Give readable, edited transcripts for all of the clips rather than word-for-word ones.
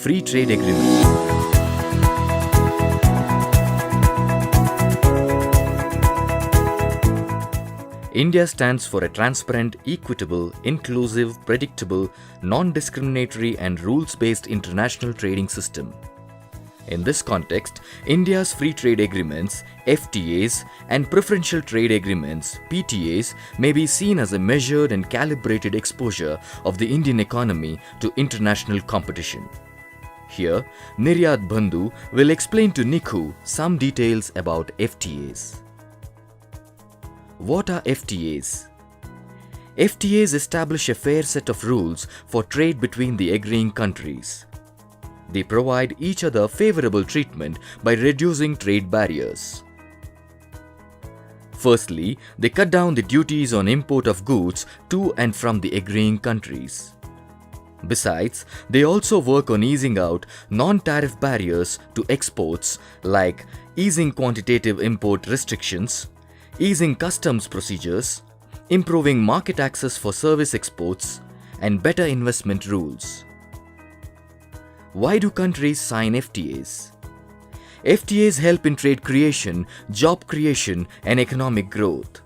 Free Trade Agreement. India stands for a transparent, equitable, inclusive, predictable, non-discriminatory and rules-based international trading system. In this context, India's free trade agreements, FTAs, and preferential trade agreements, PTAs, may be seen as a measured and calibrated exposure of the Indian economy to international competition. Here, Niryat Bandhu will explain to Nikhu some details about FTAs. What are FTAs? FTAs establish a fair set of rules for trade between the agreeing countries. They provide each other favorable treatment by reducing trade barriers. Firstly, they cut down the duties on import of goods to and from the agreeing countries. Besides, they also work on easing out non-tariff barriers to exports like easing quantitative import restrictions, easing customs procedures, improving market access for service exports, and better investment rules. Why do countries sign FTAs? FTAs help in trade creation, job creation, and economic growth.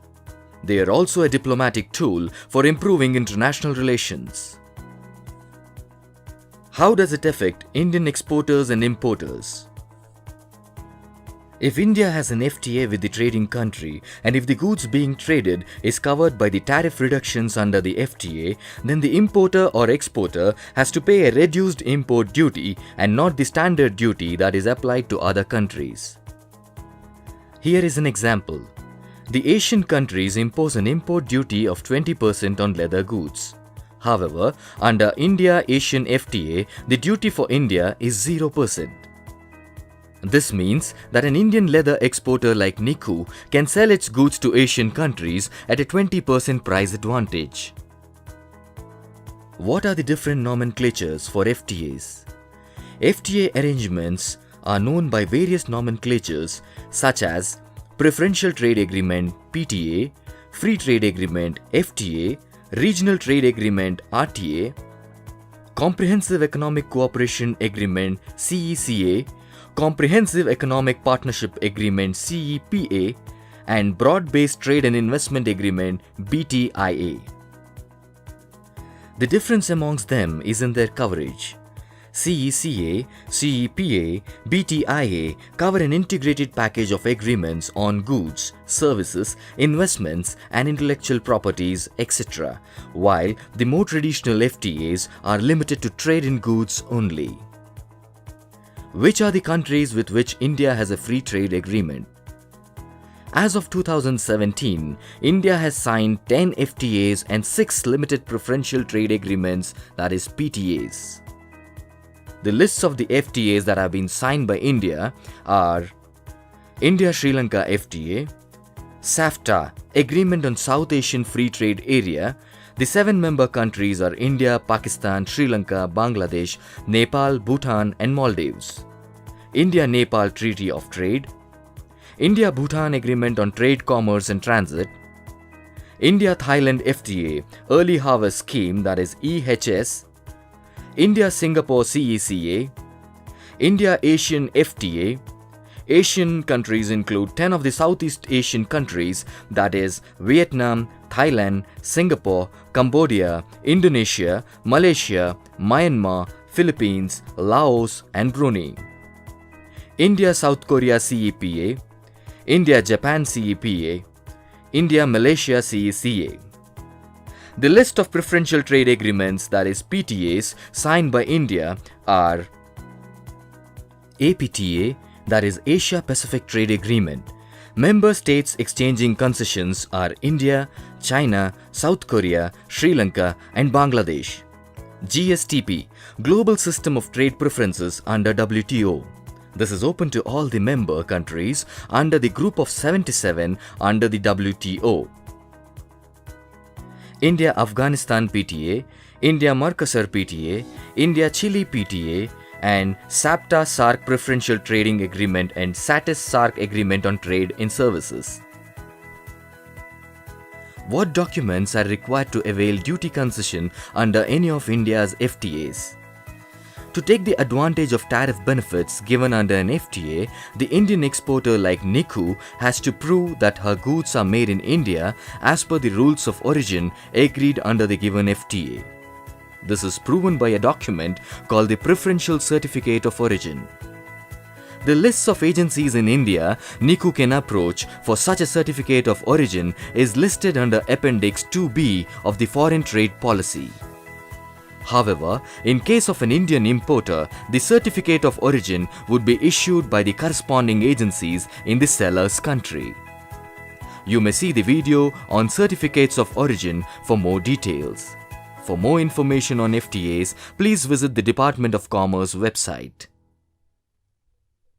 They are also a diplomatic tool for improving international relations. How does it affect Indian exporters and importers? If India has an FTA with the trading country and if the goods being traded is covered by the tariff reductions under the FTA, then the importer or exporter has to pay a reduced import duty and not the standard duty that is applied to other countries. Here is an example. The Asian countries impose an import duty of 20% on leather goods. However, under India-Asian FTA, the duty for India is 0%. This means that an Indian leather exporter like Nikhu can sell its goods to Asian countries at a 20% price advantage. What are the different nomenclatures for FTAs? FTA arrangements are known by various nomenclatures such as Preferential Trade Agreement (PTA), Free Trade Agreement (FTA), Regional Trade Agreement (RTA), Comprehensive Economic Cooperation Agreement (CECA), Comprehensive Economic Partnership Agreement (CEPA), and Broad-Based Trade and Investment Agreement (BTIA). The difference amongst them is in their coverage. CECA, CEPA, BTIA cover an integrated package of agreements on goods, services, investments, and intellectual properties, etc., while the more traditional FTAs are limited to trade in goods only. Which are the countries with which India has a free trade agreement? As of 2017, India has signed 10 FTAs and 6 limited preferential trade agreements, that is PTAs. The lists of the FTAs that have been signed by India are India-Sri Lanka FTA, SAFTA, Agreement on South Asian Free Trade Area. The 7 member countries are India, Pakistan, Sri Lanka, Bangladesh, Nepal, Bhutan, and Maldives. India-Nepal Treaty of Trade, India-Bhutan Agreement on Trade, Commerce and Transit, India-Thailand FTA, Early Harvest Scheme, that is EHS, India-Singapore CECA, India-Asian FTA. Asian countries include 10 of the Southeast Asian countries, that is Vietnam, Thailand, Singapore, Cambodia, Indonesia, Malaysia, Myanmar, Philippines, Laos, and Brunei. India-South Korea CEPA, India-Japan CEPA, India-Malaysia CECA. The list of preferential trade agreements, that is PTAs, signed by India are APTA, that is Asia Pacific Trade Agreement. Member states exchanging concessions are India, China, South Korea, Sri Lanka, and Bangladesh. GSTP, Global System of Trade Preferences under WTO. This is open to all the member countries under the Group of 77 under the WTO. India-Afghanistan PTA, India-Mercosur PTA, India-Chile PTA, and SAPTA-SAARC Preferential Trading Agreement and SATIS-SAARC Agreement on Trade in Services. What documents are required to avail duty concession under any of India's FTAs? To take the advantage of tariff benefits given under an FTA, the Indian exporter like Niku has to prove that her goods are made in India as per the rules of origin agreed under the given FTA. This is proven by a document called the Preferential Certificate of Origin. The lists of agencies in India Niku can approach for such a certificate of origin is listed under Appendix 2B of the Foreign Trade Policy. However, in case of an Indian importer, the certificate of origin would be issued by the corresponding agencies in the seller's country. You may see the video on certificates of origin for more details. For more information on FTAs, please visit the Department of Commerce website.